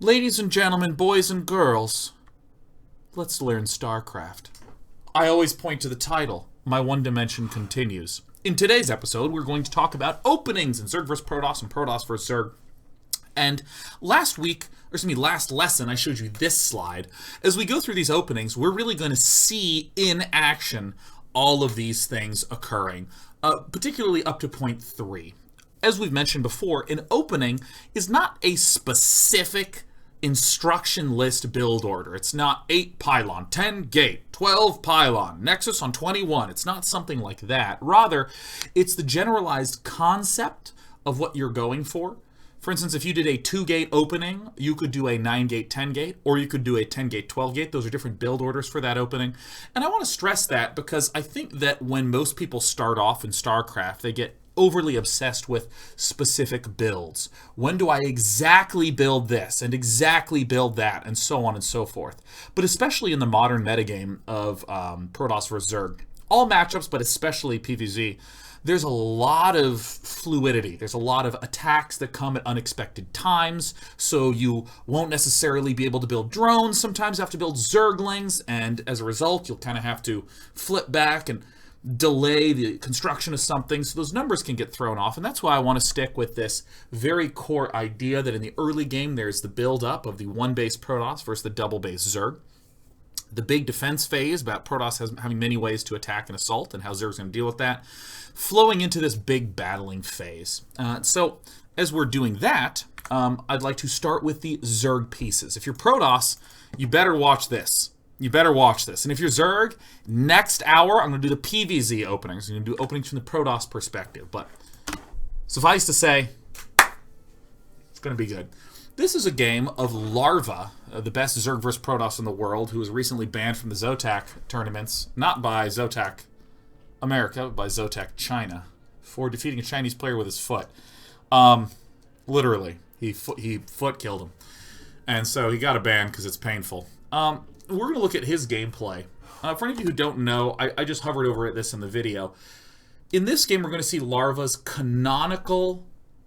Ladies and gentlemen, boys and girls, let's learn StarCraft. I always point to the title. My one dimension continues. In today's episode, we're going to talk about openings in Zerg vs. Protoss and Protoss vs. Zerg. And last lesson, I showed you this slide. As we go through these openings, we're really going to see in action all of these things occurring, particularly up to point 3. As we've mentioned before, an opening is not a specific instruction list build order. It's not 8 pylon, 10 gate, 12 pylon, nexus on 21. It's not something like that. Rather, it's the generalized concept of what you're going for. For instance, if you did a 2-gate opening, you could do a 9-gate, 10-gate, or you could do a 10-gate, 12-gate. Those are different build orders for that opening. And I want to stress that because I think that when most people start off in StarCraft, they get overly obsessed with specific builds. When do I exactly build this and exactly build that, and so on and so forth. But especially in the modern metagame of Protoss vs. Zerg, all matchups, but especially PvZ, there's a lot of fluidity. There's a lot of attacks that come at unexpected times, so you won't necessarily be able to build drones. Sometimes you have to build Zerglings, and as a result, you'll kind of have to flip back and delay the construction of something, so those numbers can get thrown off. And that's why I want to stick with this very core idea that in the early game there's the build-up of the one-base Protoss versus the double-base Zerg. The big defense phase about Protoss having many ways to attack and assault and how Zerg's going to deal with that, flowing into this big battling phase. So as we're doing that, I'd like to start with the Zerg pieces. If you're Protoss, you better watch this. You better watch this. And if you're Zerg, next hour, I'm going to do the PvZ openings. I'm going to do openings from the Protoss perspective. But suffice to say, it's going to be good. This is a game of Larva, the best Zerg vs. Protoss in the world, who was recently banned from the Zotac tournaments, not by Zotac America, but by Zotac China, for defeating a Chinese player with his foot. Literally, he foot killed him. And so he got a ban because it's painful. We're going to look at his gameplay. For any of you who don't know, I just hovered over this in the video. In this game, we're going to see Larva's canonical,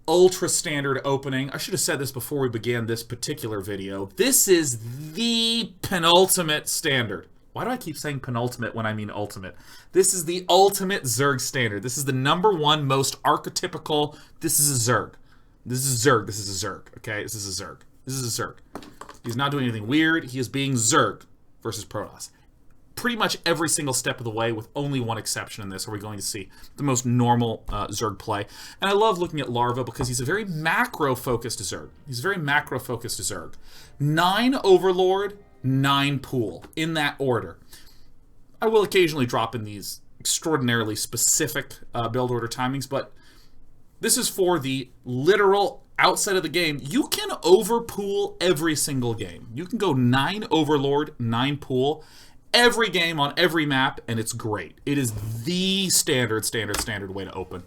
ultra-standard opening. I should have said this before we began this particular video. This is the penultimate standard. Why do I keep saying penultimate when I mean ultimate? This is the ultimate Zerg standard. This is the #1 most archetypical. This is a Zerg. This is a Zerg. This is a Zerg. Okay? This is a Zerg. This is a Zerg. He's not doing anything weird. He is being Zerg versus Protoss. Pretty much every single step of the way, with only one exception in this, are we going to see the most normal Zerg play. And I love looking at Larva because he's a very macro-focused Zerg. He's a very macro-focused Zerg. 9 Overlord, 9 Pool, in that order. I will occasionally drop in these extraordinarily specific build order timings, but this is for the literal outside of the game. You can overpool every single game. You can go 9 Overlord, 9 Pool, every game on every map, and it's great. It is the standard way to open.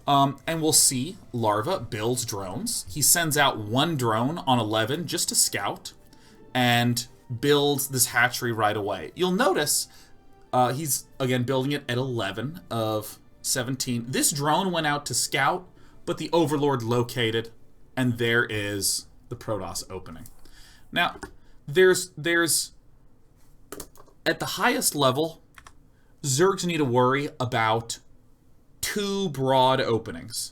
And we'll see Larva builds drones. He sends out 1 drone on 11 just to scout, and builds this hatchery right away. You'll notice he's, again, building it at 11 of 17. This drone went out to scout, but the Overlord located, and there is the Protoss opening. Now, there's at the highest level, Zergs need to worry about 2 broad openings.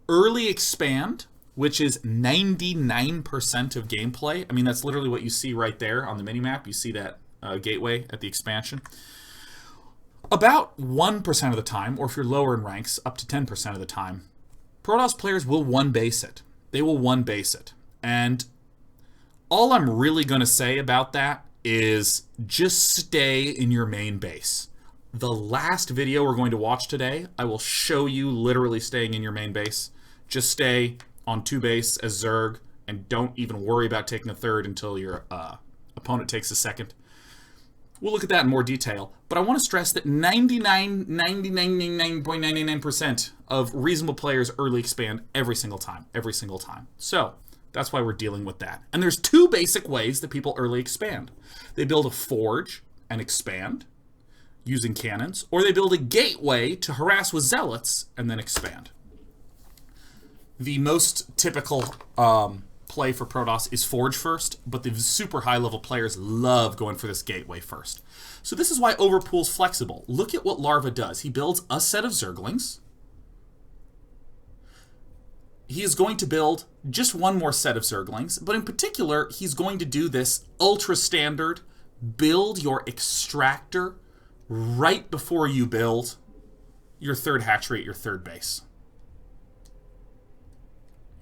Early expand, which is 99% of gameplay. I mean, that's literally what you see right there on the minimap. You see that gateway at the expansion. About 1% of the time, or if you're lower in ranks, up to 10% of the time, Protoss players will one-base it. They will one-base it. And all I'm really going to say about that is just stay in your main base. The last video we're going to watch today, I will show you literally staying in your main base. Just stay on 2 base as Zerg, and don't even worry about taking a 3rd until your opponent takes a 2nd. We'll look at that in more detail, but I want to stress that 99.99% of reasonable players early expand every single time. So that's why we're dealing with that. And there's 2 basic ways that people early expand. They build a forge and expand using cannons, or they build a gateway to harass with zealots and then expand. The most typical play for Protoss is Forge first, but the super high-level players love going for this Gateway first. So this is why Overpool's flexible. Look at what Larva does. He builds a set of Zerglings. He is going to build just one more set of Zerglings, but in particular, he's going to do this ultra-standard, build your extractor right before you build your third hatchery at your third base.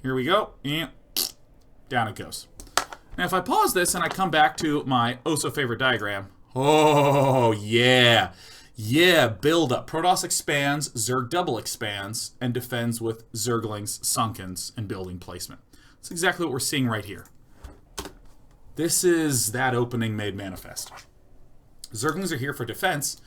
Here we go. And down it goes. Now, if I pause this and I come back to my oh-so-favorite diagram, oh, yeah. Yeah, build up. Protoss expands, Zerg double expands, and defends with Zerglings, Sunkens, and building placement. That's exactly what we're seeing right here. This is that opening made manifest. Zerglings are here for defense,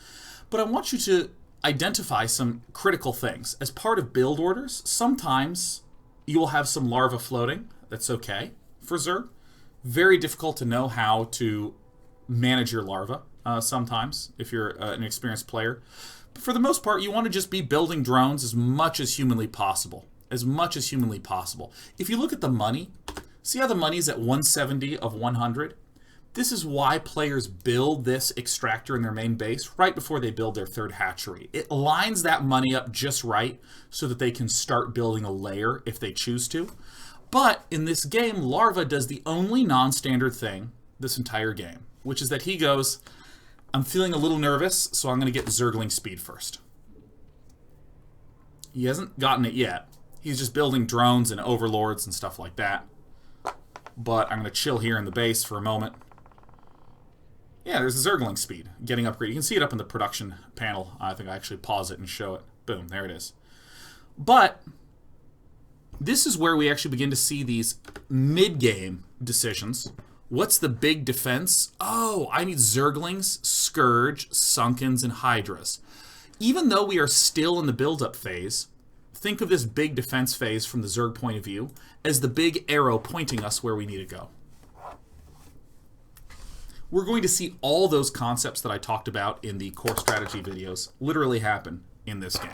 but I want you to identify some critical things. As part of build orders, sometimes you will have some larva floating. That's okay for Zerg. Very difficult to know how to manage your larva sometimes if you're an experienced player. But for the most part, you want to just be building drones as much as humanly possible. As much as humanly possible. If you look at the money, see how the money's at 170 of 100? This is why players build this extractor in their main base right before they build their third hatchery. It lines that money up just right so that they can start building a layer if they choose to. But in this game, Larva does the only non-standard thing this entire game, which is that he goes, I'm feeling a little nervous, so I'm going to get Zergling speed first. He hasn't gotten it yet. He's just building drones and overlords and stuff like that. But I'm going to chill here in the base for a moment. Yeah, there's the Zergling speed getting upgraded. You can see it up in the production panel. I think I actually pause it and show it. Boom, there it is. But this is where we actually begin to see these mid-game decisions. What's the big defense? Oh, I need Zerglings, Scourge, Sunkens, and Hydras. Even though we are still in the build-up phase, think of this big defense phase from the Zerg point of view as the big arrow pointing us where we need to go. We're going to see all those concepts that I talked about in the core strategy videos literally happen in this game.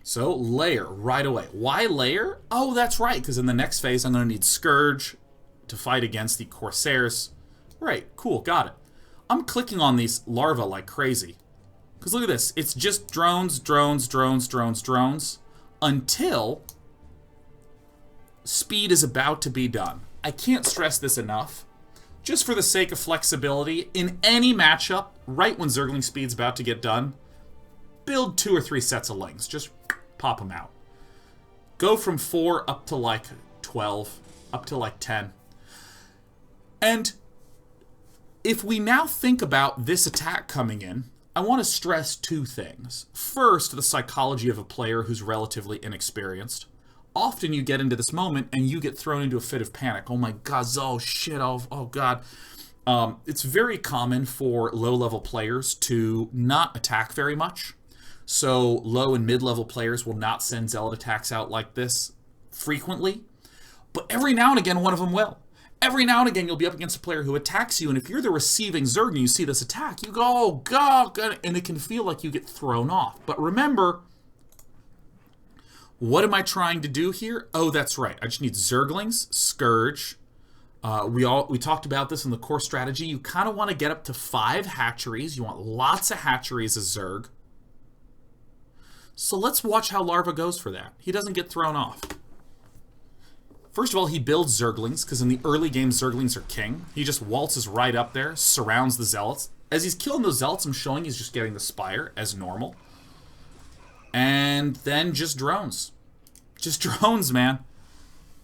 So, layer right away. Why layer? Oh, that's right, because in the next phase I'm going to need Scourge to fight against the Corsairs. Right, cool, got it. I'm clicking on these larvae like crazy. Because look at this. It's just drones, drones, drones, drones, drones, until speed is about to be done. I can't stress this enough. Just for the sake of flexibility, in any matchup, right when Zergling speed's about to get done, build 2 or 3 sets of Lings. Just pop them out. Go from 4 up to like 12, up to like 10. And if we now think about this attack coming in, I want to stress 2 things. First, the psychology of a player who's relatively inexperienced. Often you get into this moment and you get thrown into a fit of panic. Oh my god, oh shit, oh god. It's very common for low-level players to not attack very much. So low and mid-level players will not send zealot attacks out like this frequently. But every now and again, one of them will. Every now and again, you'll be up against a player who attacks you, and if you're the receiving Zerg and you see this attack, you go, oh god, and it can feel like you get thrown off. But remember, what am I trying to do here? Oh, that's right. I just need Zerglings, Scourge. We talked about this in the core strategy. You kind of want to get up to 5 hatcheries. You want lots of hatcheries as Zerg. So let's watch how Larva goes for that. He doesn't get thrown off. First of all, he builds Zerglings, because in the early game, Zerglings are king. He just waltzes right up there, surrounds the Zealots. As he's killing those Zealots, I'm showing he's just getting the Spire as normal. And then just drones. Just drones, man.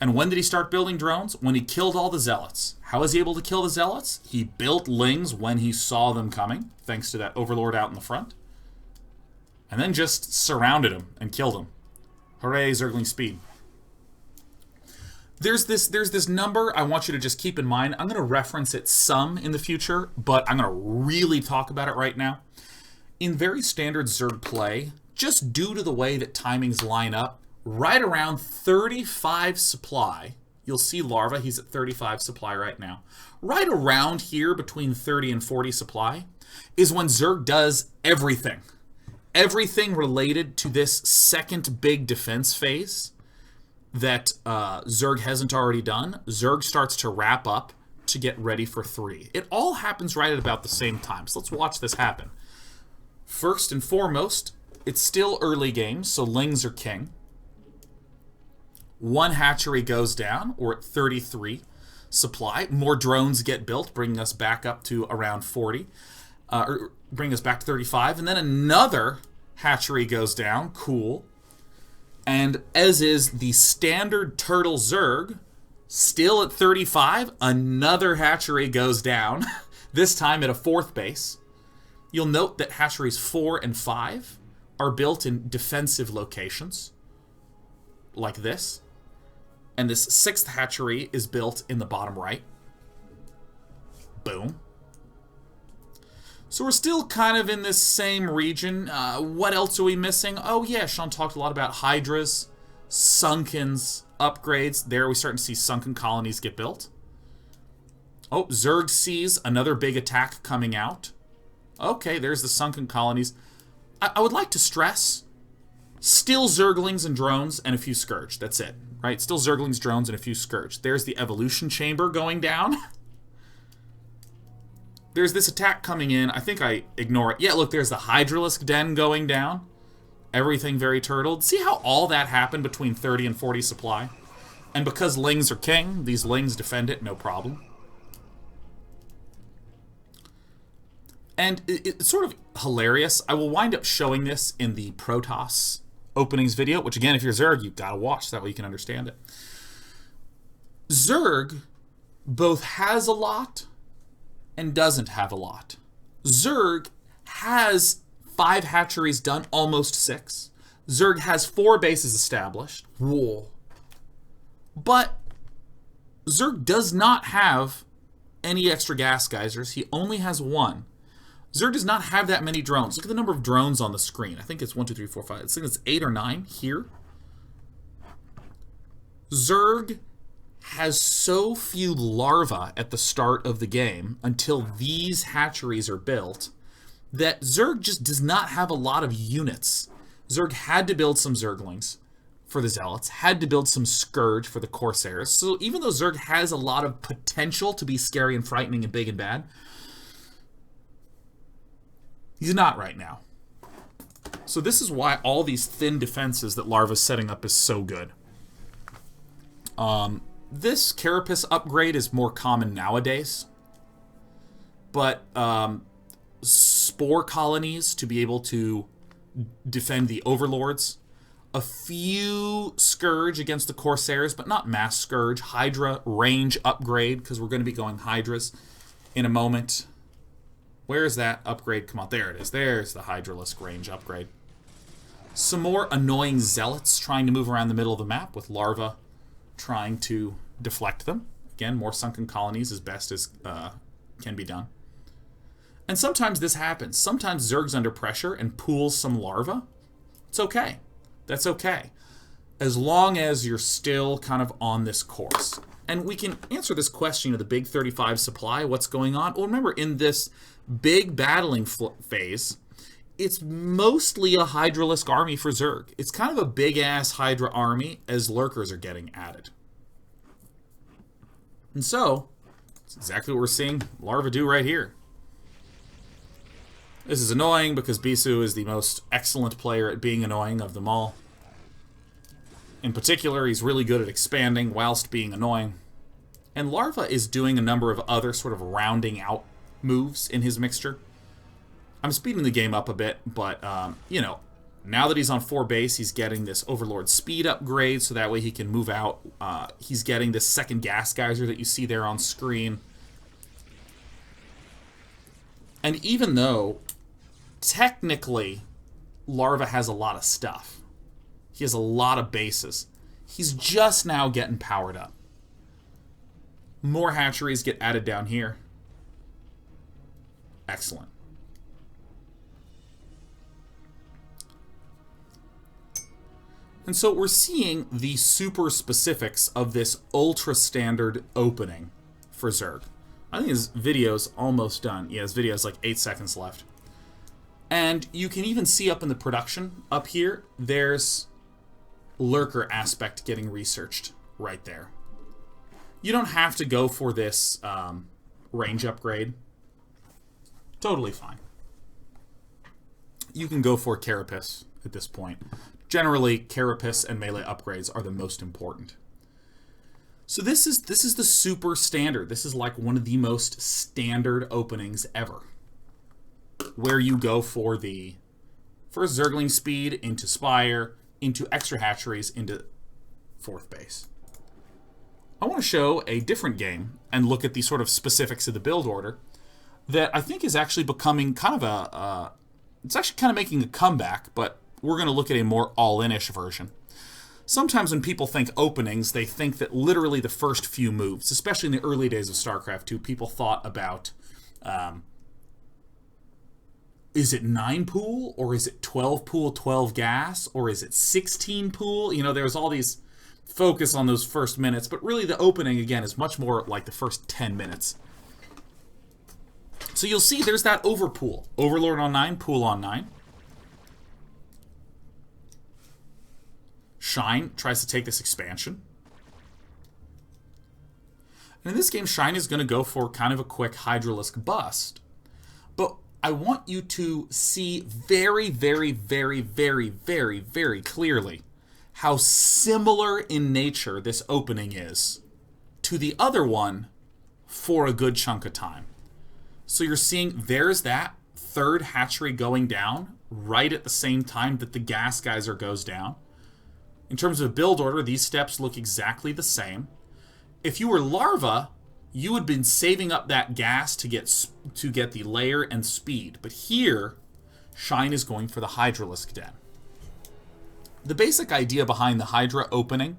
And when did he start building drones? When he killed all the Zealots. How was he able to kill the Zealots? He built Lings when he saw them coming, thanks to that Overlord out in the front. And then just surrounded him and killed him. Hooray, Zergling speed. There's this number I want you to just keep in mind. I'm going to reference it some in the future, but I'm going to really talk about it right now. In very standard Zerg play, just due to the way that timings line up, right around 35 supply, you'll see Larva, he's at 35 supply right now. Right around here, between 30 and 40 supply, is when Zerg does everything. everything related to this second big defense phase that Zerg hasn't already done, Zerg starts to wrap up to get ready for 3. It all happens right at about the same time, so let's watch this happen. First and foremost, it's still early game, so Lings are king. 1 hatchery goes down, we're at 33 supply. More drones get built, bringing us back up to around 40. Or bring us back to 35, and then another hatchery goes down. Cool. And as is the standard turtle Zerg, still at 35, another hatchery goes down, this time at a 4th base. You'll note that hatcheries 4 and 5 are built in defensive locations, like this. And this 6th hatchery is built in the bottom right. Boom. So we're still kind of in this same region. What else are we missing? Oh yeah, Sean talked a lot about Hydras, Sunkens, upgrades. There we're starting to see Sunken colonies get built. Oh, Zerg sees another big attack coming out. Okay, there's the Sunken colonies. I would like to stress, still Zerglings and drones and a few Scourge. That's it, right? Still Zerglings, drones, and a few Scourge. There's the evolution chamber going down. There's this attack coming in. I think I ignore it. Yeah, look, there's the Hydralisk den going down. Everything very turtled. See how all that happened between 30 and 40 supply? And because Lings are king, these Lings defend it, no problem. And it's sort of hilarious. I will wind up showing this in the Protoss openings video, which again, if you're Zerg, you've got to watch. That way you can understand it. Zerg both has a lot and doesn't have a lot. Zerg has 5 hatcheries done, almost 6. Zerg has 4 bases established. Whoa. But Zerg does not have any extra gas geysers. He only has 1. Zerg does not have that many drones. Look at the number of drones on the screen. I think it's 1, 2, 3, 4, 5. I think it's 8 or 9 here. Zerg has so few larvae at the start of the game until these hatcheries are built that Zerg just does not have a lot of units. Zerg had to build some Zerglings for the Zealots, had to build some Scourge for the Corsairs. So even though Zerg has a lot of potential to be scary and frightening and big and bad, he's not right now. So this is why all these thin defenses that Larva's setting up is so good. This Carapace upgrade is more common nowadays. But spore colonies to be able to defend the Overlords. A few Scourge against the Corsairs, but not mass Scourge. Hydra range upgrade, because we're going to be going Hydras in a moment. Where is that upgrade? Come on, there it is. There's the Hydralisk range upgrade. Some more annoying Zealots trying to move around the middle of the map with Larva trying to deflect them. Again, more Sunken colonies as best as can be done. And sometimes this happens. Sometimes Zerg's under pressure and pools some Larva. It's okay. That's okay. As long as you're still kind of on this course. And we can answer this question of the big 35 supply, what's going on? Well, remember, in this big battling phase, it's mostly a Hydralisk army for Zerg. It's kind of a big-ass Hydra army as lurkers are getting added. And so, that's exactly what we're seeing Larva do right here. This is annoying because Bisu is the most excellent player at being annoying of them all. In particular, he's really good at expanding whilst being annoying. And Larva is doing a number of other sort of rounding out moves in his mixture. I'm speeding the game up a bit, but, you know, now that he's on 4 base, he's getting this Overlord speed upgrade, so that way he can move out. He's getting this second gas geyser that you see there on screen. And even though, technically, Larva has a lot of stuff, he has a lot of bases, he's just now getting powered up. More hatcheries get added down here. Excellent. And so we're seeing the super specifics of this ultra standard opening for Zerg. I think his video's almost done. Yeah, his video's like 8 seconds left. And you can even see up in the production, up here, there's lurker aspect getting researched right there. You don't have to go for this range upgrade. Totally fine. You can go for Carapace at this point. Generally, Carapace and melee upgrades are the most important. So this is the super standard. This is like one of the most standard openings ever, where you go for the first Zergling speed into Spire, into extra hatcheries, into 4th base. I want to show a different game and look at the sort of specifics of the build order that I think is actually becoming kind of it's actually kind of making a comeback, but we're going to look at a more all-in-ish version. Sometimes when people think openings, they think that literally the first few moves, especially in the early days of StarCraft 2, people thought about, is it 9 pool, or is it 12 pool, 12 gas, or is it 16 pool? You know, there's all these focus on those first minutes, but really the opening, again, is much more like the first 10 minutes. So you'll see there's that overpool. Overlord on 9, pool on 9. Shine tries to take this expansion. And in this game, Shine is going to go for kind of a quick Hydralisk bust. But I want you to see very, very, very, very, very, very clearly how similar in nature this opening is to the other one for a good chunk of time. So you're seeing there's that third hatchery going down right at the same time that the gas geyser goes down. In terms of build order, these steps look exactly the same. If you were Larva, you would have been saving up that gas to get the layer and speed. But here, Shine is going for the Hydralisk Den. The basic idea behind the Hydra opening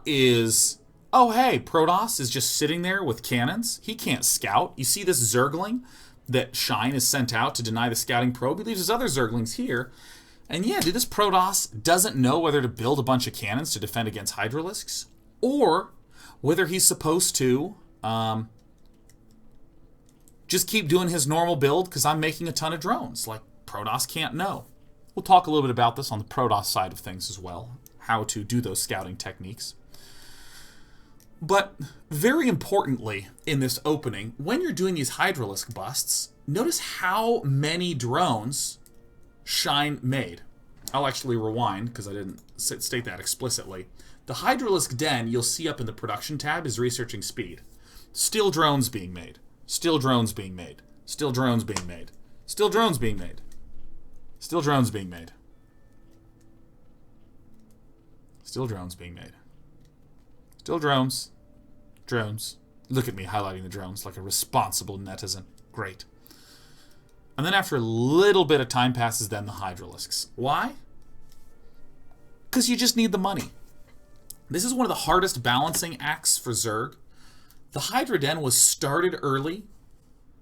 is, oh hey, Protoss is just sitting there with cannons. He can't scout. You see this Zergling that Shine is sent out to deny the scouting probe. He leaves his other Zerglings here. And yeah, dude, this Protoss doesn't know whether to build a bunch of cannons to defend against Hydralisks, or whether he's supposed to just keep doing his normal build because I'm making a ton of drones. Like, Protoss can't know. We'll talk a little bit about this on the Protoss side of things as well, how to do those scouting techniques. But very importantly in this opening, when you're doing these Hydralisk busts, notice how many drones Shine made. I'll actually rewind because I didn't state that explicitly. The Hydralisk Den, you'll see up in the production tab, is researching speed. Still drones being made. Still drones being made. Still drones being made. Still drones being made. Still drones being made. Still drones being made. Still drones. Drones. Look at me highlighting the drones like a responsible netizen. Great. And then after a little bit of time passes, then the Hydralisks. Why? Because you just need the money. This is one of the hardest balancing acts for Zerg. The Hydra Den was started early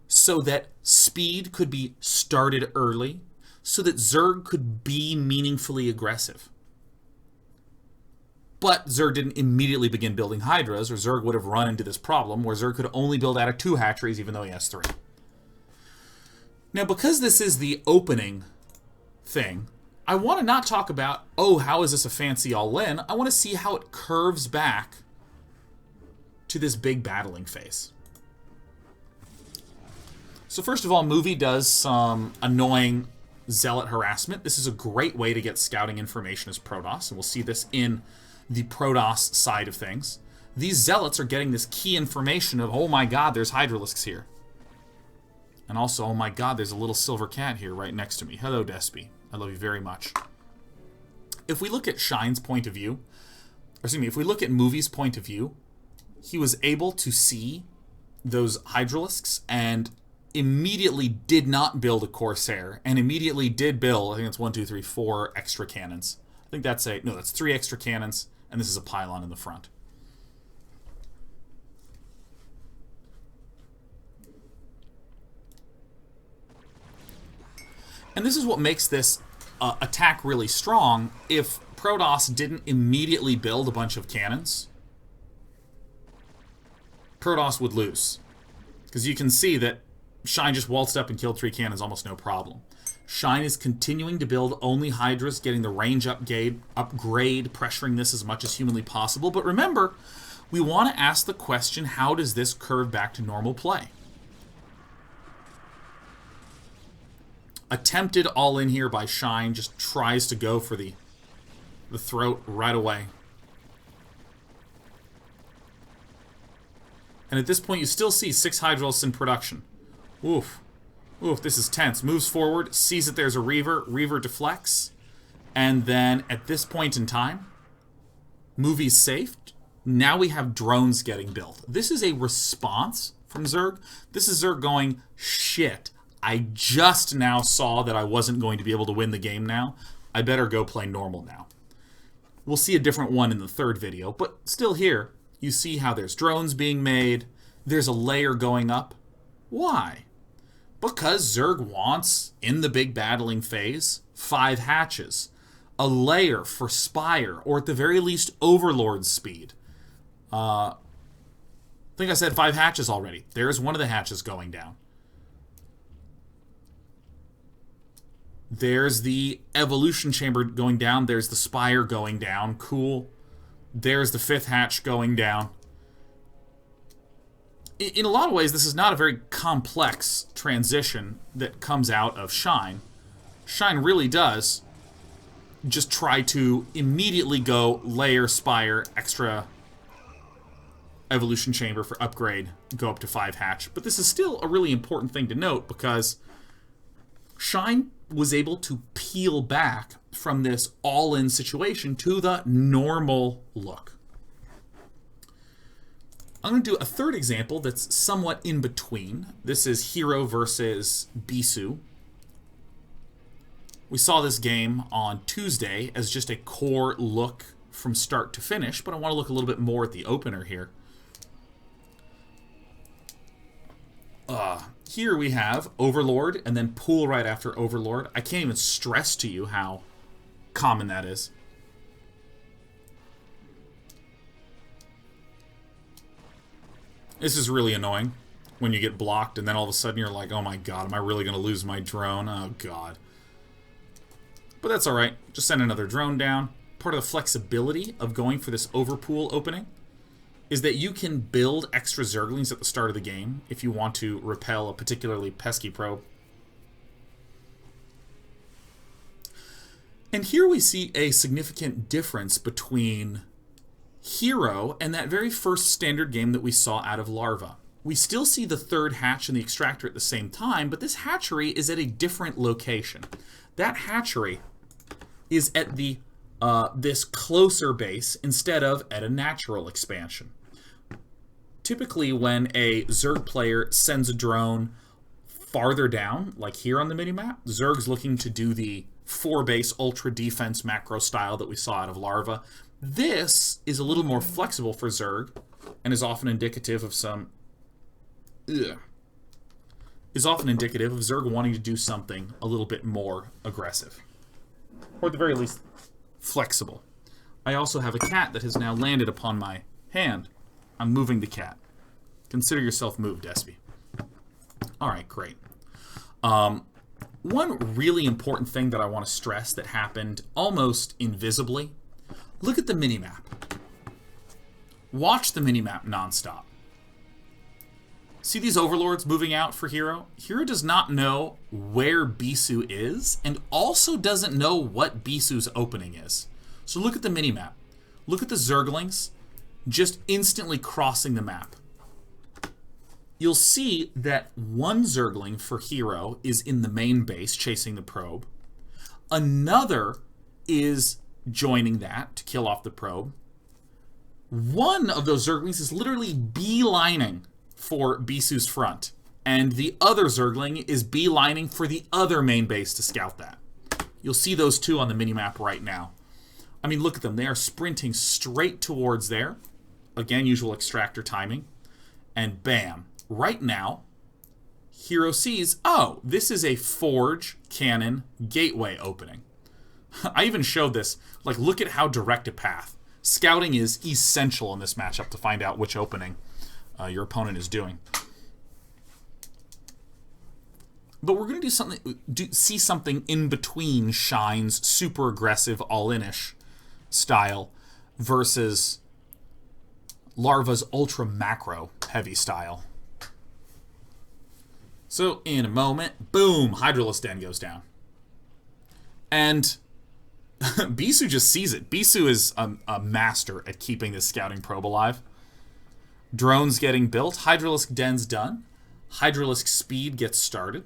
so that speed could be started early, so that Zerg could be meaningfully aggressive. But Zerg didn't immediately begin building Hydras, or Zerg would have run into this problem where Zerg could only build out of 2 hatcheries even though he has 3. Now, because this is the opening thing, I want to not talk about, oh, how is this a fancy all-in? I want to see how it curves back to this big battling phase. So first of all, Movie does some annoying zealot harassment. This is a great way to get scouting information as Protoss, and we'll see this in the Protoss side of things. These zealots are getting this key information of, oh my god, there's Hydralisks here. And also, oh my god, there's a little silver cat here right next to me. Hello, Despy. I love you very much. If we look at Shine's point of view, or excuse me, if we look at Movie's point of view, he was able to see those Hydralisks and immediately did not build a Corsair, and immediately did build, I think it's 1, 2, 3, 4 extra cannons. I think that's that's 3 extra cannons, and this is a pylon in the front. And this is what makes this attack really strong. If Protoss didn't immediately build a bunch of cannons, Protoss would lose. Because you can see that Shine just waltzed up and killed 3 cannons, almost no problem. Shine is continuing to build only Hydras, getting the range upgrade, pressuring this as much as humanly possible. But remember, we want to ask the question, how does this curve back to normal play? Attempted all in here by Shine, just tries to go for the throat right away. And at this point, you still see 6 Hydralisks in production. Oof. Oof, this is tense. Moves forward, sees that there's a Reaver. Reaver deflects. And then, at this point in time, movie's safe. Now we have drones getting built. This is a response from Zerg. This is Zerg going, shit, I just now saw that I wasn't going to be able to win the game now. I better go play normal now. We'll see a different one in the third video, but still here, you see how there's drones being made. There's a layer going up. Why? Because Zerg wants, in the big battling phase, 5 hatches. A layer for Spire, or at the very least, Overlord speed. I think I said 5 hatches already. There's one of the hatches going down. There's the Evolution Chamber going down. There's the Spire going down. Cool. There's the 5th hatch going down. In a lot of ways, this is not a very complex transition that comes out of Shine. Shine really does just try to immediately go layer, Spire, extra Evolution Chamber for upgrade, go up to 5 hatch. But this is still a really important thing to note because Shine was able to peel back from this all-in situation to the normal look. I'm going to do a third example that's somewhat in between. This is Hero versus Bisu. We saw this game on Tuesday as just a core look from start to finish, but I want to look a little bit more at the opener here. Here we have Overlord and then Pool right after Overlord. I can't even stress to you how common that is. This is really annoying when you get blocked and then all of a sudden you're like, oh my god, am I really going to lose my drone? Oh god. But that's alright. Just send another drone down. Part of the flexibility of going for this overpool opening is that you can build extra Zerglings at the start of the game if you want to repel a particularly pesky probe. And here we see a significant difference between Hero and that very first standard game that we saw out of Larva. We still see the 3rd hatch and the extractor at the same time, but this hatchery is at a different location. That hatchery is at the this closer base instead of at a natural expansion. Typically when a Zerg player sends a drone farther down, like here on the minimap, Zerg's looking to do the 4-base ultra defense macro style that we saw out of Larva. This is a little more flexible for Zerg and is often indicative of Zerg wanting to do something a little bit more aggressive. Or at the very least, flexible. I also have a cat that has now landed upon my hand. I'm moving the cat. Consider yourself moved, Espy. Alright, great. One really important thing that I want to stress that happened almost invisibly. Look at the minimap. Watch the minimap nonstop. See these overlords moving out for Hero? Hero does not know where Bisu is, and also doesn't know what Bisu's opening is. So look at the minimap. Look at the Zerglings just instantly crossing the map. You'll see that one Zergling for Hero is in the main base chasing the probe. Another is joining that to kill off the probe. One of those Zerglings is literally beelining for Bisu's front, and the other Zergling is beelining for the other main base to scout that. You'll see those two on the minimap right now. I mean, look at them. They are sprinting straight towards there. Again, usual extractor timing. And bam. Right now, Hero sees, oh, this is a Forge Cannon Gateway opening. I even showed this. Like, look at how direct a path. Scouting is essential in this matchup to find out which opening your opponent is doing. But we're going to see something in between Shine's super aggressive all-in-ish style versus Larva's ultra macro heavy style. So in a moment, boom, Hydralisk Den goes down. And Bisu just sees it. Bisu is a master at keeping this scouting probe alive. Drones getting built. Hydralisk Den's done. Hydralisk speed gets started.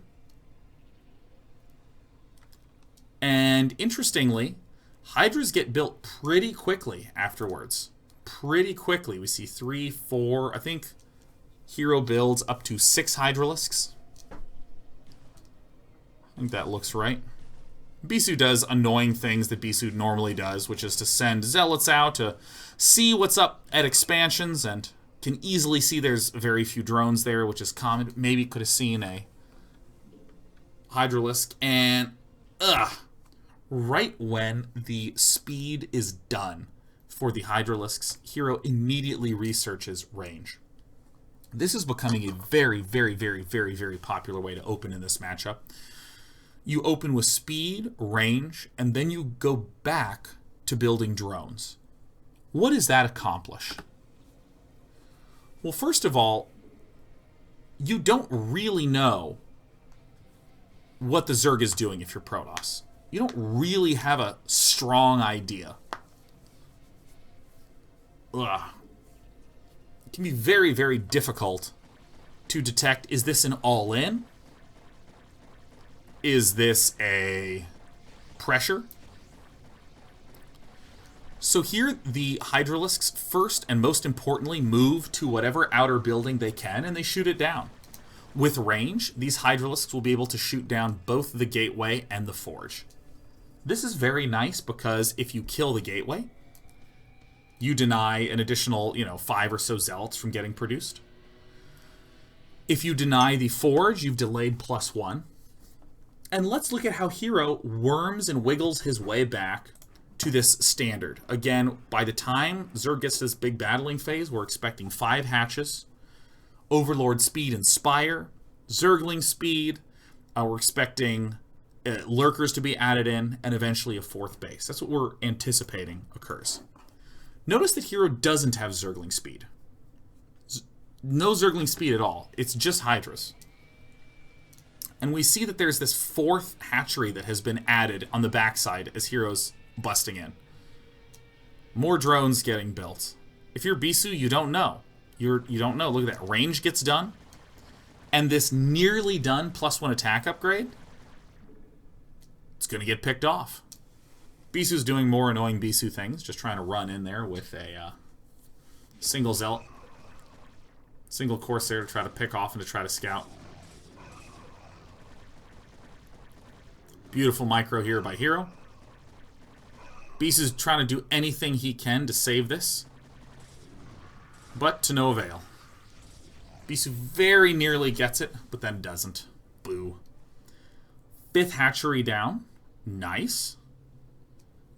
And interestingly, Hydras get built pretty quickly afterwards. Pretty quickly. We see 3, 4, I think Hero builds up to 6 Hydralisks. I think that looks right. Bisu does annoying things that Bisu normally does, which is to send Zealots out to see what's up at expansions, and can easily see there's very few drones there, which is common. Maybe could have seen a Hydralisk, and right when the speed is done for the Hydralisks, Hero immediately researches range. This is becoming a very, very, very, very, very popular way to open in this matchup. You open with speed, range, and then you go back to building drones. What does that accomplish? Well, first of all, you don't really know what the Zerg is doing if you're Protoss. You don't really have a strong idea. It can be very, very difficult to detect, is this an all-in? Is this a pressure? So here, the Hydralisks first and most importantly move to whatever outer building they can, and they shoot it down. With range, these Hydralisks will be able to shoot down both the gateway and the forge. This is very nice because if you kill the gateway, you deny an additional, 5 or so zealots from getting produced. If you deny the forge, you've delayed +1. And let's look at how Hero worms and wiggles his way back to this standard. Again, by the time Zerg gets to this big battling phase, we're expecting 5 hatches, Overlord speed and Spire, Zergling speed, we're expecting Lurkers to be added in, and eventually a 4th base. That's what we're anticipating occurs. Notice that Hero doesn't have Zergling speed. No Zergling speed at all. It's just Hydras. And we see that there's this 4th hatchery that has been added on the backside as Hero's busting in. More drones getting built. If you're Bisu, you don't know. You don't know. Look at that. Range gets done. And this nearly done +1 attack upgrade, it's going to get picked off. Bisu's doing more annoying Bisu things, just trying to run in there with a single Zealot. Single Corsair to try to pick off and to try to scout. Beautiful micro here by Hero. Bisu's trying to do anything he can to save this, but to no avail. Bisu very nearly gets it, but then doesn't. Boo. 5th hatchery down. Nice.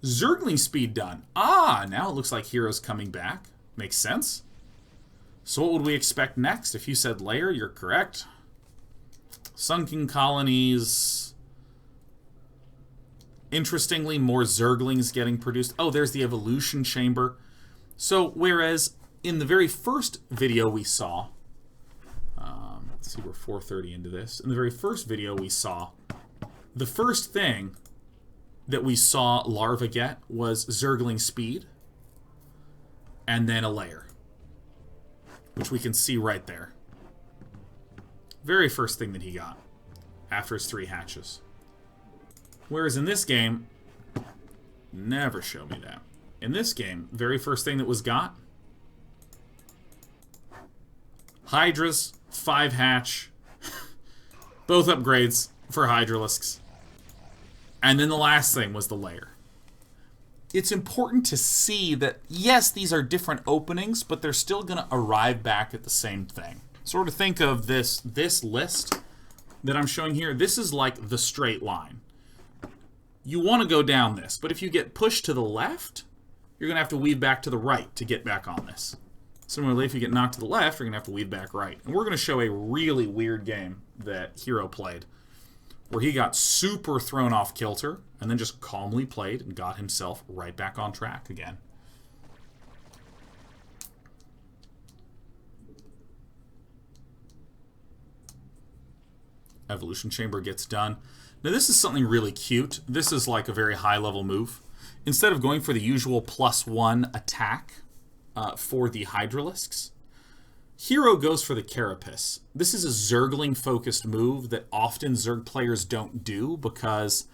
Zergling speed done. Now it looks like Hero's coming back. Makes sense. So what would we expect next? If you said layer, you're correct. Sunken colonies. Interestingly, more Zerglings getting produced. Oh, there's the evolution chamber. So, whereas in the very first video we saw, let's see, we're 4:30 into this. In the very first video we saw, the first thing that we saw Larva get was Zergling speed, and then a layer, which we can see right there. Very first thing that he got after his 3 hatches. Whereas in this game, never show me that. In this game, very first thing that was got, Hydras, 5 hatch, both upgrades for Hydralisks. And then the last thing was the layer. It's important to see that, yes, these are different openings, but they're still going to arrive back at the same thing. Sort of think of this list that I'm showing here. This is like the straight line. You want to go down this, but if you get pushed to the left, you're going to have to weave back to the right to get back on this. Similarly, if you get knocked to the left, you're going to have to weave back right. And we're going to show a really weird game that Hero played. where he got super thrown off kilter and then just calmly played and got himself right back on track again. Evolution Chamber gets done. Now this is something really cute. This is like a very high level move. Instead of going for the usual +1 attack for the Hydralisks, Hero goes for the Carapace. This is a Zergling focused move that often Zerg players don't do because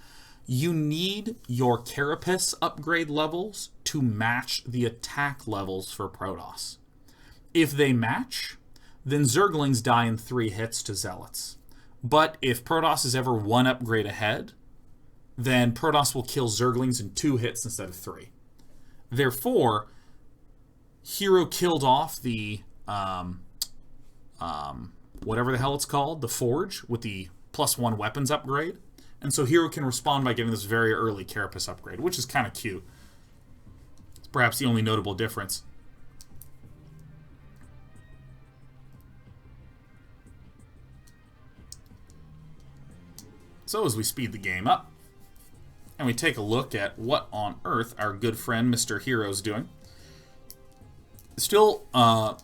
you need your Carapace upgrade levels to match the attack levels for Protoss. If they match, then Zerglings die in 3 hits to Zealots. But if Protoss is ever 1 upgrade ahead, then Protoss will kill Zerglings in 2 hits instead of 3. Therefore, Hero killed off the whatever the hell it's called, the Forge, with the +1 weapons upgrade. And so Hero can respond by getting this very early Carapace upgrade, which is kind of cute. It's perhaps the only notable difference. So as we speed the game up, and we take a look at what on earth our good friend Mr. Hero's doing. Still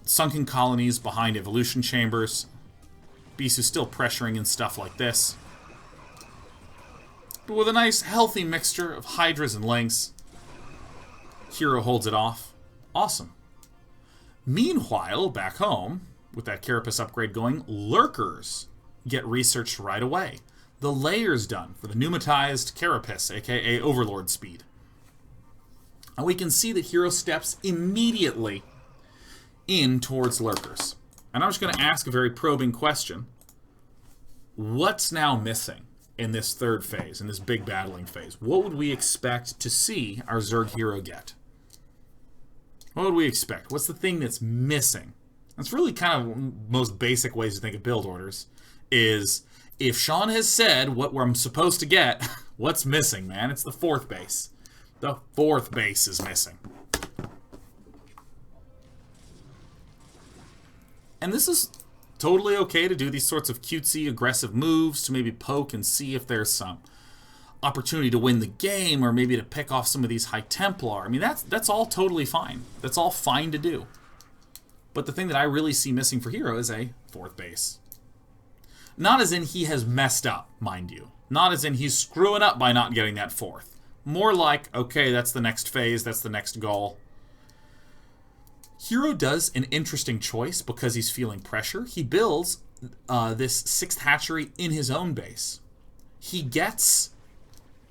sunken colonies behind evolution chambers. Beast is still pressuring and stuff like this. But with a nice healthy mixture of Hydras and Lynx, Hero holds it off. Awesome. Meanwhile, back home, with that Carapace upgrade going, Lurkers get researched right away. The layer's done for the pneumatized Carapace, aka Overlord speed. And we can see that Hero steps immediately in towards Lurkers. And I'm just going to ask a very probing question. What's now missing in this third phase, in this big battling phase? What would we expect to see our Zerg Hero get? What would we expect? What's the thing that's missing? That's really kind of most basic ways to think of build orders, is if Sean has said what I'm supposed to get, what's missing, man? It's the 4th base. The 4th base is missing. And this is totally okay to do these sorts of cutesy, aggressive moves, to maybe poke and see if there's some opportunity to win the game, or maybe to pick off some of these High Templar. I mean, that's all totally fine. That's all fine to do. But the thing that I really see missing for Hero is a 4th base. Not as in he has messed up, mind you. Not as in he's screwing up by not getting that 4th. More like, okay, that's the next phase, that's the next goal. Hero does an interesting choice because he's feeling pressure. He builds this 6th hatchery in his own base. He gets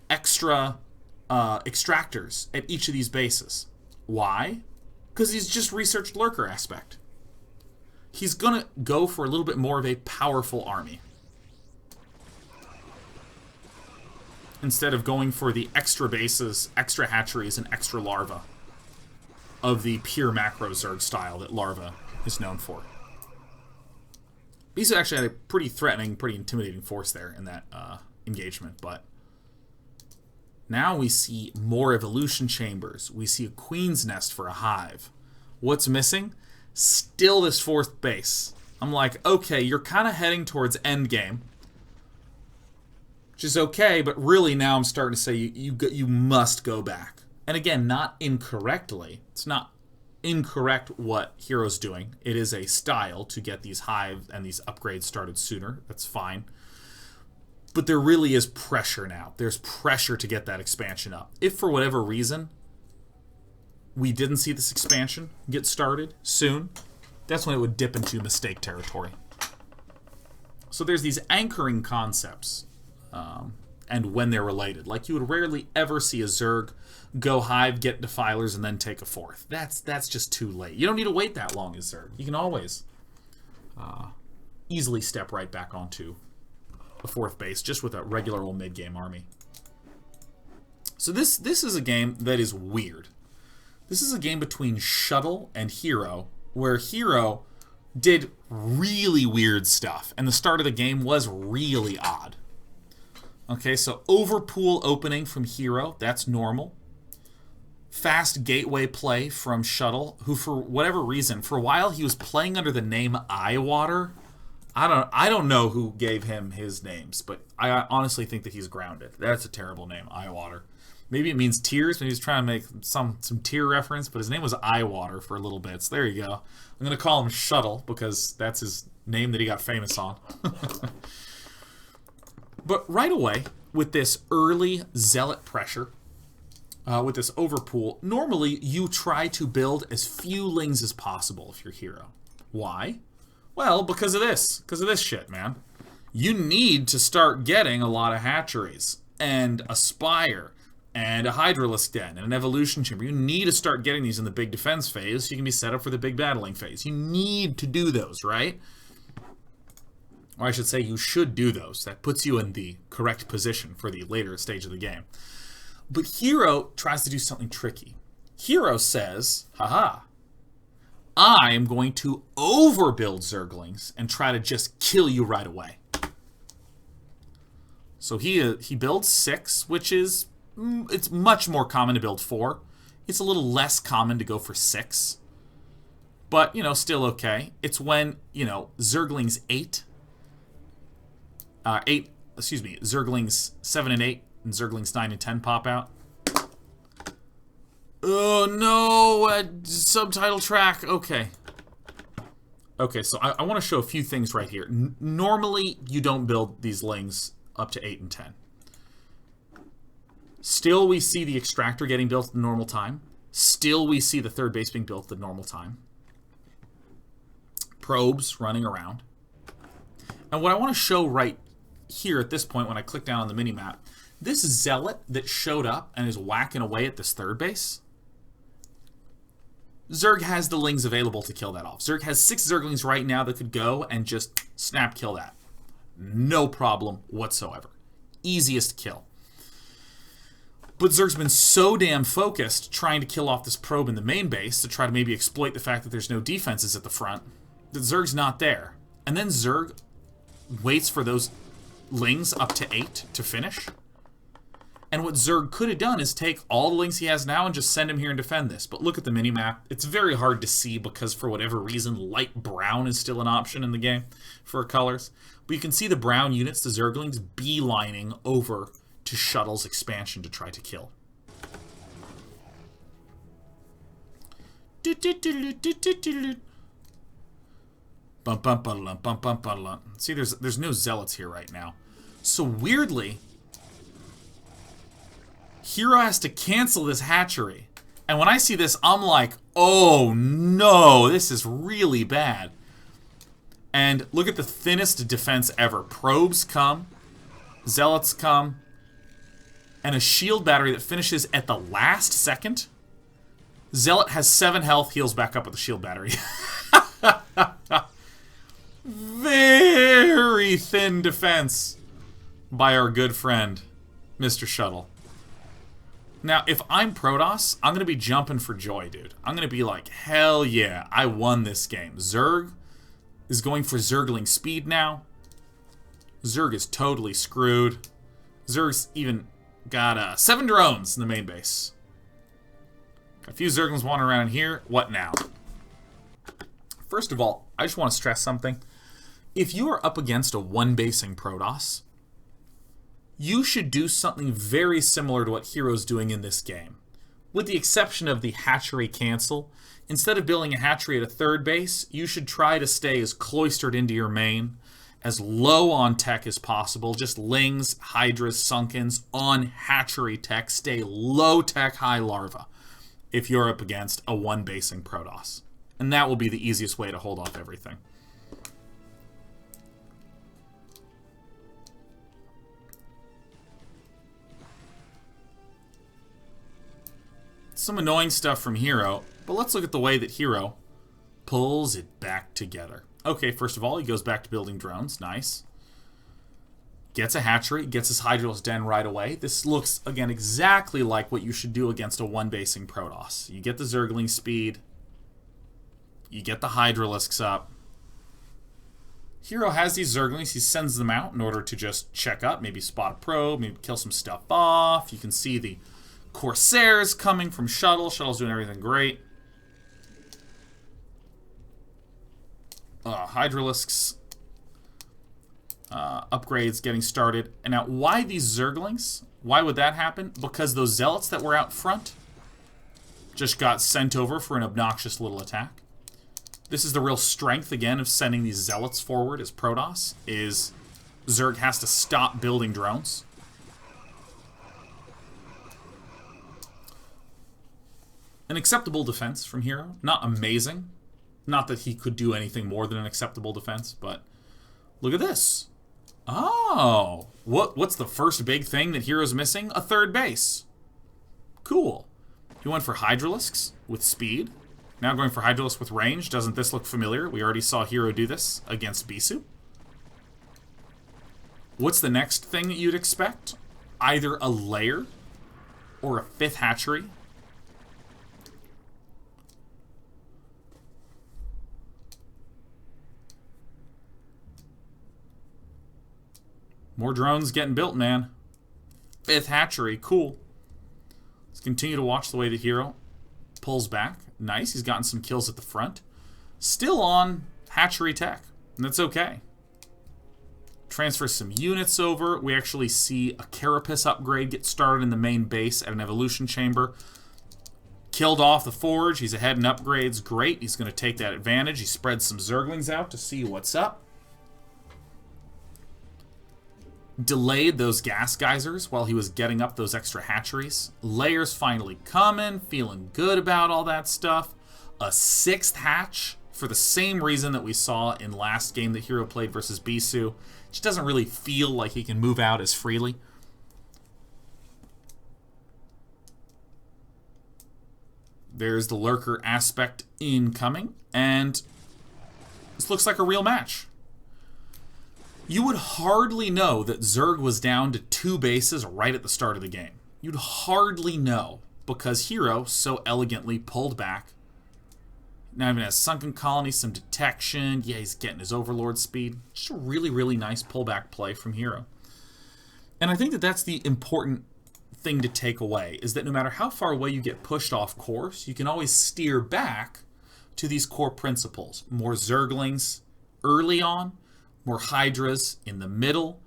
extra extractors at each of these bases. Why? Because he's just researched Lurker aspect. He's going to go for a little bit more of a powerful army. Instead of going for the extra bases, extra hatcheries, and extra larvae of the pure macro Zerg style that larva is known for. He's actually had a pretty threatening, pretty intimidating force there in that engagement, but now we see more evolution chambers. We see a queen's nest for a hive. What's missing? Still this 4th base. I'm like, okay, you're kind of heading towards endgame, which is okay, but really now I'm starting to say you must go back. And again, not incorrectly. It's not incorrect what Hero's doing. It is a style to get these hives and these upgrades started sooner. That's fine. But there really is pressure now. There's pressure to get that expansion up. If for whatever reason we didn't see this expansion get started soon, that's when it would dip into mistake territory. So there's these anchoring concepts, and when they're related. Like, you would rarely ever see a Zerg go hive, get defilers, and then take a 4th. That's just too late. You don't need to wait that long as Zerg. You can always easily step right back onto a 4th base just with a regular old mid-game army. So this is a game that is weird. This is a game between Shuttle and Hero, where Hero did really weird stuff, and the start of the game was really odd. Okay, so overpool opening from Hero, that's normal. Fast gateway play from Shuttle, who for whatever reason, for a while he was playing under the name Eyewater. I don't know who gave him his names, but I honestly think that he's grounded. That's a terrible name, Eyewater. Maybe it means tears. Maybe he's trying to make some tear reference, but his name was Eyewater for a little bit. So there you go. I'm going to call him Shuttle because that's his name that he got famous on. But right away, with this early Zealot pressure, with this overpool, normally you try to build as few lings as possible if you're hero. Why? Well, because of this. Because of this shit, man. You need to start getting a lot of hatcheries, and a spire, and a Hydralisk den, and an evolution chamber. You need to start getting these in the big defense phase so you can be set up for the big battling phase. You need to do those, right? Or I should say you should do those. That puts you in the correct position for the later stage of the game. But Hero tries to do something tricky. Hero says, haha, I am going to overbuild Zerglings and try to just kill you right away. So he builds 6, which is, it's much more common to build 4. It's a little less common to go for 6. But, you know, still okay. It's when, you know, Zerglings Zerglings 7 and 8 and Zerglings 9 and 10 pop out. Oh no, subtitle track. Okay. Okay, so I want to show a few things right here. Normally, you don't build these lings up to 8 and 10. Still, we see the extractor getting built at the normal time. Still, we see the third base being built at the normal time. Probes running around. And what I want to show right here at this point when I click down on the minimap, this Zealot that showed up and is whacking away at this third base, Zerg has the lings available to kill that off. Zerg has 6 Zerglings right now that could go and just snap kill that. No problem whatsoever. Easiest kill. But Zerg's been so damn focused trying to kill off this probe in the main base to try to maybe exploit the fact that there's no defenses at the front that Zerg's not there. And then Zerg waits for those lings up to 8 to finish. And what Zerg could have done is take all the lings he has now and just send him here and defend this. But look at the minimap. It's very hard to see because for whatever reason, light brown is still an option in the game for colors. But you can see the brown units, the Zerglings, beelining over to Shuttle's expansion to try to kill. See, there's no Zealots here right now. So weirdly, Hero has to cancel this hatchery. And when I see this, I'm like, oh no, this is really bad. And look at the thinnest defense ever. Probes come, Zealots come, and a shield battery that finishes at the last second. Zealot has 7 health, heals back up with the shield battery. Very thin defense by our good friend, Mr. Shuttle. Now, if I'm Protoss, I'm going to be jumping for joy, dude. I'm going to be like, hell yeah, I won this game. Zerg is going for Zergling speed now. Zerg is totally screwed. Zerg's even got 7 drones in the main base. A few Zerglings wandering around here. What now? First of all, I just want to stress something. If you are up against a one-basing Protoss, you should do something very similar to what Hero's doing in this game. With the exception of the hatchery cancel, instead of building a hatchery at a third base, you should try to stay as cloistered into your main, as low on tech as possible. Just lings, hydras, sunkens, on hatchery tech. Stay low tech, high larva if you're up against a one-basing Protoss. And that will be the easiest way to hold off everything. Some annoying stuff from Hero, but let's look at the way that Hero pulls it back together. Okay, first of all, he goes back to building drones. Nice. Gets a hatchery, gets his Hydralisk den right away. This looks, again, exactly like what you should do against a one-basing Protoss. You get the Zergling speed. You get the Hydralisks up. Hero has these Zerglings. He sends them out in order to just check up, maybe spot a probe, maybe kill some stuff off. You can see the Corsairs coming from Shuttle. Shuttle's doing everything great. Hydralisks upgrades getting started. And now, why these Zerglings? Why would that happen? Because those Zealots that were out front just got sent over for an obnoxious little attack. This is the real strength, again, of sending these Zealots forward as Protoss, is Zerg has to stop building drones. An acceptable defense from Hero. Not amazing. Not that he could do anything more than an acceptable defense, but look at this. Oh, what's the first big thing that Hero's missing? A third base. Cool. He went for Hydralisks with speed. Now going for Hydralisk with range. Doesn't this look familiar? We already saw Hero do this against Bisu. What's the next thing that you'd expect? Either a lair or a 5th hatchery. More drones getting built, man. 5th hatchery, cool. Let's continue to watch the way the Hero pulls back. Nice, he's gotten some kills at the front. Still on hatchery tech, and that's okay. Transfer some units over. We actually see a Carapace upgrade get started in the main base at an evolution chamber. Killed off the forge. He's ahead in upgrades. Great. He's going to take that advantage. He spreads some Zerglings out to see what's up. Delayed those gas geysers while he was getting up those extra hatcheries. Layers finally coming. Feeling good about all that stuff. A 6th hatch for the same reason that we saw in last game that Hero played versus Bisu. Just doesn't really feel like he can move out as freely. There's the lurker aspect incoming, and this looks like a real match. You would hardly know that Zerg was down to 2 bases right at the start of the game. You'd hardly know, because Hero so elegantly pulled back. Now even has Sunken Colony, some detection. Yeah, he's getting his Overlord speed. Just a really, really nice pullback play from Hero. And I think that that's the important thing to take away, is that no matter how far away you get pushed off course, you can always steer back to these core principles. More Zerglings early on, more Hydras in the middle,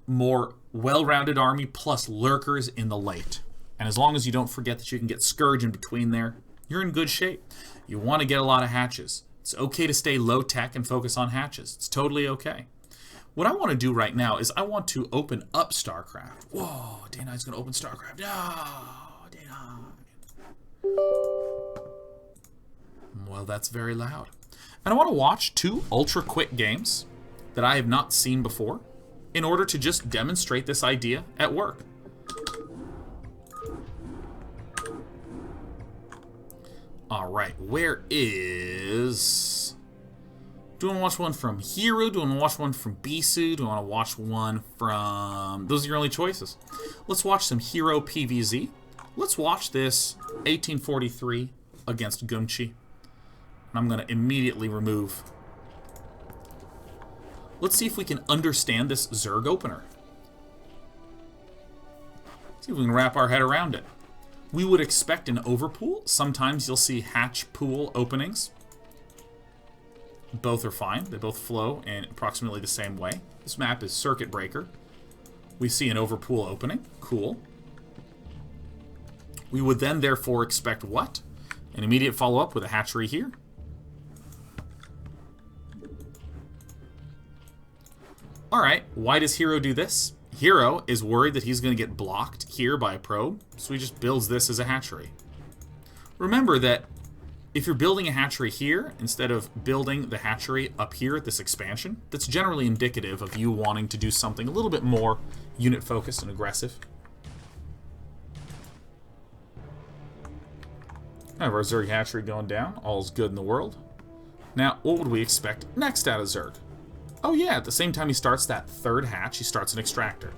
more well-rounded army plus lurkers in the late. And as long as you don't forget that you can get Scourge in between there, you're in good shape. You want to get a lot of hatches. It's okay to stay low-tech and focus on hatches. It's totally okay. What I want to do right now is I want to open up StarCraft. Whoa, Day9's going to open StarCraft. No, Day9. Well, that's very loud. And I want to watch 2 ultra-quick games that I have not seen before in order to just demonstrate this idea at work. Alright, where is... Do you want to watch one from Hero? Do you want to watch one from Bisu? Do you want to watch one from... Those are your only choices. Let's watch some Hero PVZ. Let's watch this 1843 against Gumchi. And I'm going to immediately remove... Let's see if we can understand this Zerg opener. See if we can wrap our head around it. We would expect an overpool. Sometimes you'll see hatch pool openings. Both are fine. They both flow in approximately the same way. This map is Circuit Breaker. We see an overpool opening. Cool. We would then therefore expect what? An immediate follow-up with a hatchery here. Alright, why does Hero do this? Hero is worried that he's going to get blocked here by a probe, so he just builds this as a hatchery. Remember that if you're building a hatchery here, instead of building the hatchery up here at this expansion, that's generally indicative of you wanting to do something a little bit more unit-focused and aggressive. I have our Zerg hatchery going down. All's good in the world. Now, what would we expect next out of Zerg? Oh yeah, at the same time he starts that 3rd hatch, he starts an extractor.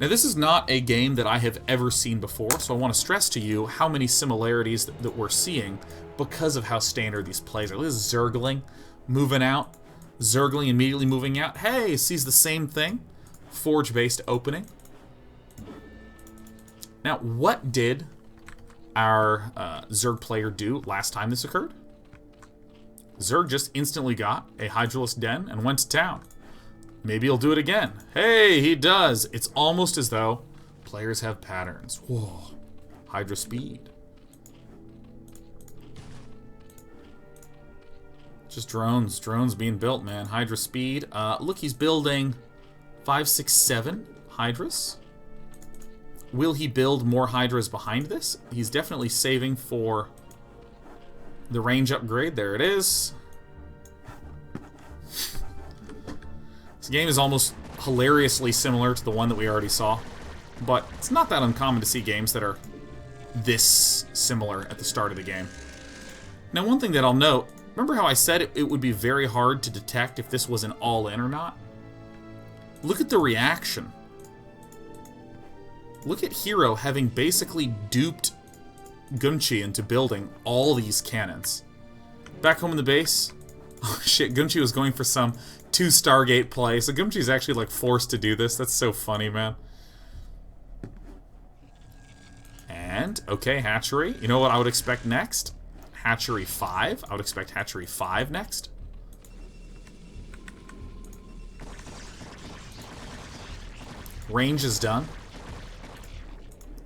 Now this is not a game that I have ever seen before, so I want to stress to you how many similarities that we're seeing because of how standard these plays are. Look at this Zergling moving out, Zergling immediately moving out. Hey, sees the same thing. Forge-based opening. Now, what did our Zerg player do last time this occurred? Zerg just instantly got a Hydralisk Den and went to town. Maybe he'll do it again. Hey, he does. It's almost as though players have patterns. Whoa. Hydra speed. Just drones. Drones being built, man. Hydra speed. Look, he's building 5, 6, 7 Hydras. Will he build more Hydras behind this? He's definitely saving for the range upgrade. There it is. This game is almost hilariously similar to the one that we already saw. But it's not that uncommon to see games that are this similar at the start of the game. Now, one thing that I'll note, remember how I said it would be very hard to detect if this was an all-in or not? Look at the reaction. Look at Hero having basically duped Gunchi into building all these cannons. Back home in the base, oh shit, Gunchi was going for some 2 Stargate play, so Gunchi's actually like forced to do this. That's so funny, man. And, okay, Hatchery. You know what I would expect next? Hatchery 5. I would expect Hatchery 5 next. Range is done.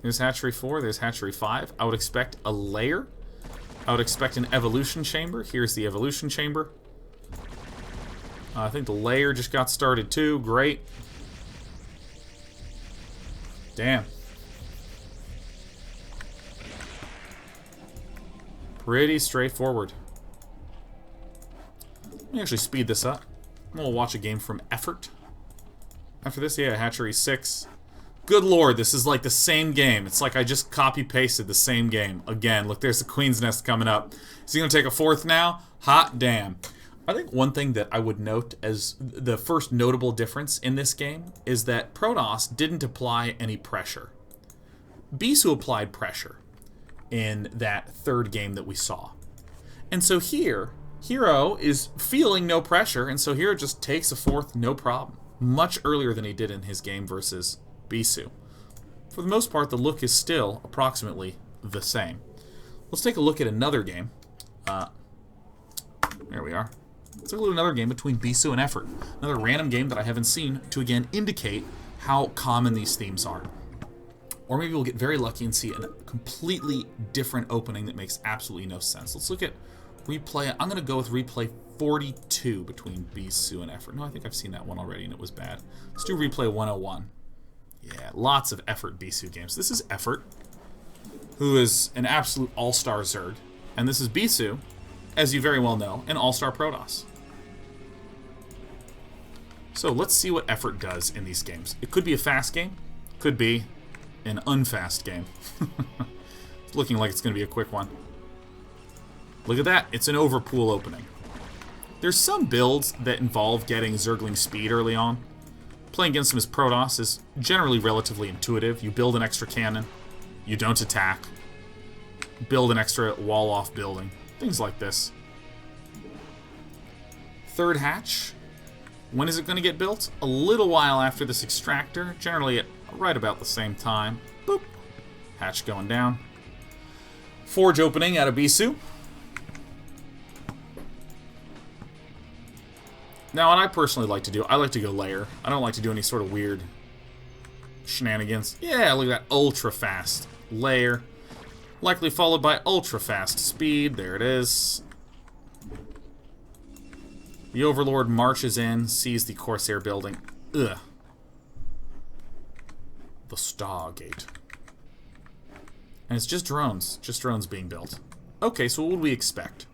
There's Hatchery 4, there's Hatchery 5. I would expect a layer. I would expect an evolution chamber. Here's the evolution chamber. I think the layer just got started too. Great. Damn. Pretty straightforward. Let me actually speed this up. We'll watch a game from Effort. After this, yeah, Hatchery 6. Good lord, this is like the same game. It's like I just copy-pasted the same game. Again, look, there's the Queen's Nest coming up. Is he going to take a 4th now? Hot damn. I think one thing that I would note as the first notable difference in this game is that Protoss didn't apply any pressure. Bisu applied pressure in that 3rd game that we saw. And so here, Hero is feeling no pressure, and so Hero just takes a 4th, no problem. Much earlier than he did in his game versus Bisu. For the most part, the look is still approximately the same. Let's take a look at another game. There we are. Let's take a look at another game between Bisu and Effort. Another random game that I haven't seen to, again, indicate how common these themes are. Or maybe we'll get very lucky and see a completely different opening that makes absolutely no sense. Let's look at replay. I'm going to go with replay 42 between Bisu and Effort. No, I think I've seen that one already and it was bad. Let's do replay 101. Yeah, lots of Effort Bisu games. This is Effort, who is an absolute all-star Zerg. And this is Bisu, as you very well know, an all-star Protoss. So let's see what Effort does in these games. It could be a fast game. Could be an unfast game. It's looking like it's going to be a quick one. Look at that. It's an overpool opening. There's some builds that involve getting Zergling speed early on. Playing against him as Protoss is generally relatively intuitive. You build an extra cannon. You don't attack. Build an extra wall-off building. Things like this. 3rd hatch. When is it going to get built? A little while after this extractor. Generally at right about the same time. Boop. Hatch going down. Forge opening out of Bisu. Now, what I personally like to do, I like to go layer. I don't like to do any sort of weird shenanigans. Yeah, look at that. Ultra fast layer. Likely followed by ultra fast speed. There it is. The Overlord marches in, sees the Corsair building. Ugh. The Stargate. And it's just drones. Just drones being built. Okay, so what would we expect?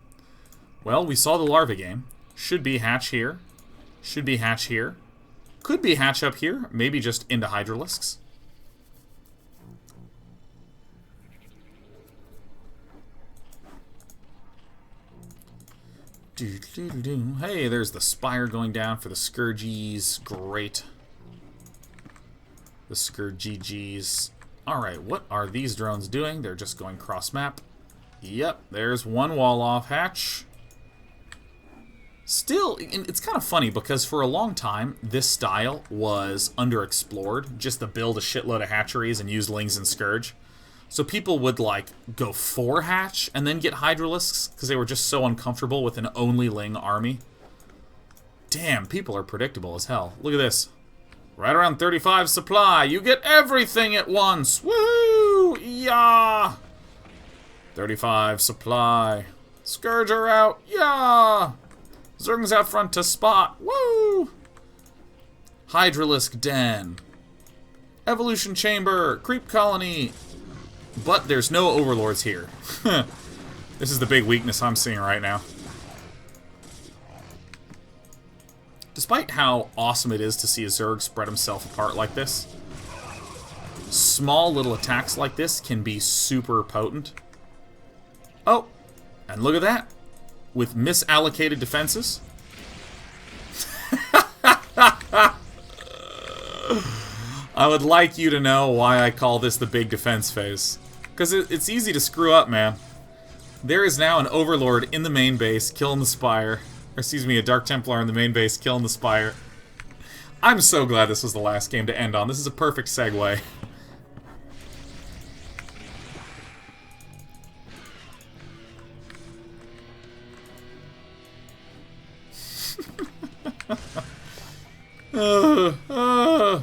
Well, we saw the larva game. Should be hatch here. Should be hatch here. Could be hatch up here. Maybe just into Hydralisks. Hey, there's the spire going down for the Scourgies. Great. The Scourgies. Alright, what are these drones doing? They're just going cross-map. Yep, there's one wall-off hatch. Still, it's kind of funny because for a long time, this style was underexplored. Just to build a shitload of hatcheries and use Lings and Scourge. So people would, like, go 4 hatch and then get Hydralisks because they were just so uncomfortable with an only Ling army. Damn, people are predictable as hell. Look at this. Right around 35 supply. You get everything at once. Woo! Yeah! 35 supply. Scourger out. Yeah! Zerg's out front to spot. Woo! Hydralisk den. Evolution chamber. Creep colony. But there's no overlords here. This is the big weakness I'm seeing right now. Despite how awesome it is to see a Zerg spread himself apart like this, small little attacks like this can be super potent. Oh, and look at that. With misallocated defenses. I would like you to know why I call this the big defense phase. Because it's easy to screw up, man. There is now an Overlord in the main base, killing the Spire. Or excuse me, a Dark Templar in the main base, killing the Spire. I'm so glad this was the last game to end on. This is a perfect segue. The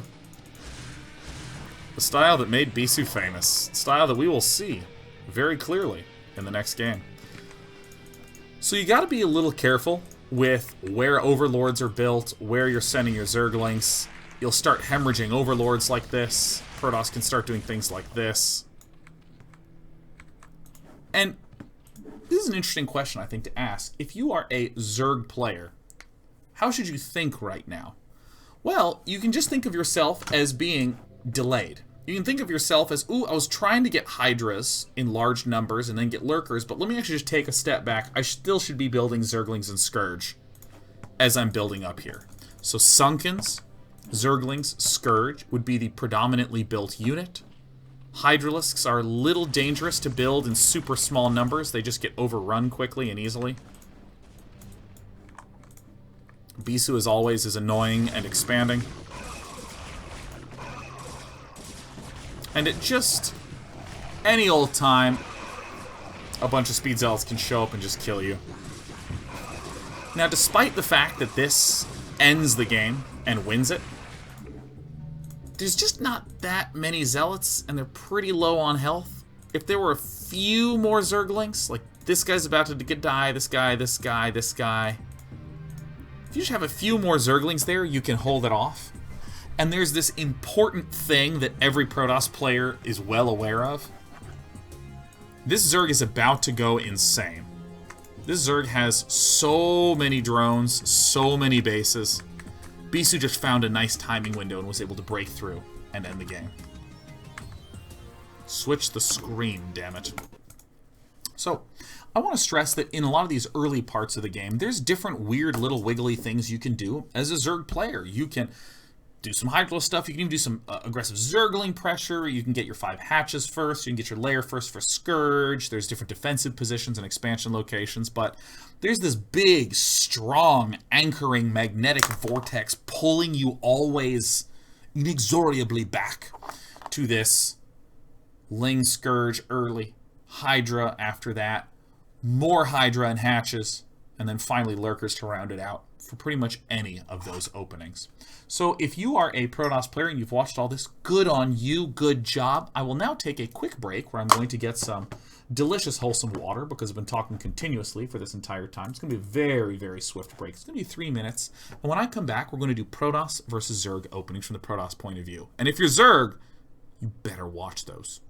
style that made Bisu famous. Style that we will see very clearly in the next game. So you gotta be a little careful with where overlords are built, where you're sending your Zerglings. You'll start hemorrhaging overlords like this. Protoss can start doing things like this. And this is an interesting question, I think, to ask. If you are a Zerg player, how should you think right now? Well, you can just think of yourself as being delayed. You can think of yourself as, ooh, I was trying to get Hydras in large numbers and then get Lurkers, but let me actually just take a step back. I still should be building Zerglings and Scourge as I'm building up here. So Sunkens, Zerglings, Scourge would be the predominantly built unit. Hydralisks are a little dangerous to build in super small numbers. They just get overrun quickly and easily. Bisu, as always, is annoying and expanding. And at just any old time, a bunch of Speed Zealots can show up and just kill you. Now, despite the fact that this ends the game and wins it, there's just not that many Zealots, and they're pretty low on health. If there were a few more Zerglings, like this guy's about to die, this guy, this guy, this guy. If you just have a few more Zerglings there, you can hold it off. And there's this important thing that every Protoss player is well aware of. This Zerg is about to go insane. This Zerg has so many drones, so many bases. Bisu just found a nice timing window and was able to break through and end the game. Switch the screen, damn it. So, I want to stress that in a lot of these early parts of the game, there's different weird little wiggly things you can do as a Zerg player. You can do some Hydro stuff, you can even do some aggressive Zergling pressure, you can get your 5 hatches first, you can get your lair first for Scourge, there's different defensive positions and expansion locations, but there's this big, strong, anchoring magnetic vortex pulling you always inexorably back to this Ling Scourge early, Hydra after that, more Hydra and hatches, and then finally Lurkers to round it out for pretty much any of those openings. So if you are a Protoss player and you've watched all this, good on you, good job. I will now take a quick break where I'm going to get some delicious, wholesome water because I've been talking continuously for this entire time. It's going to be a very, very swift break. It's going to be 3 minutes. And when I come back, we're going to do Protoss versus Zerg openings from the Protoss point of view. And if you're Zerg, you better watch those.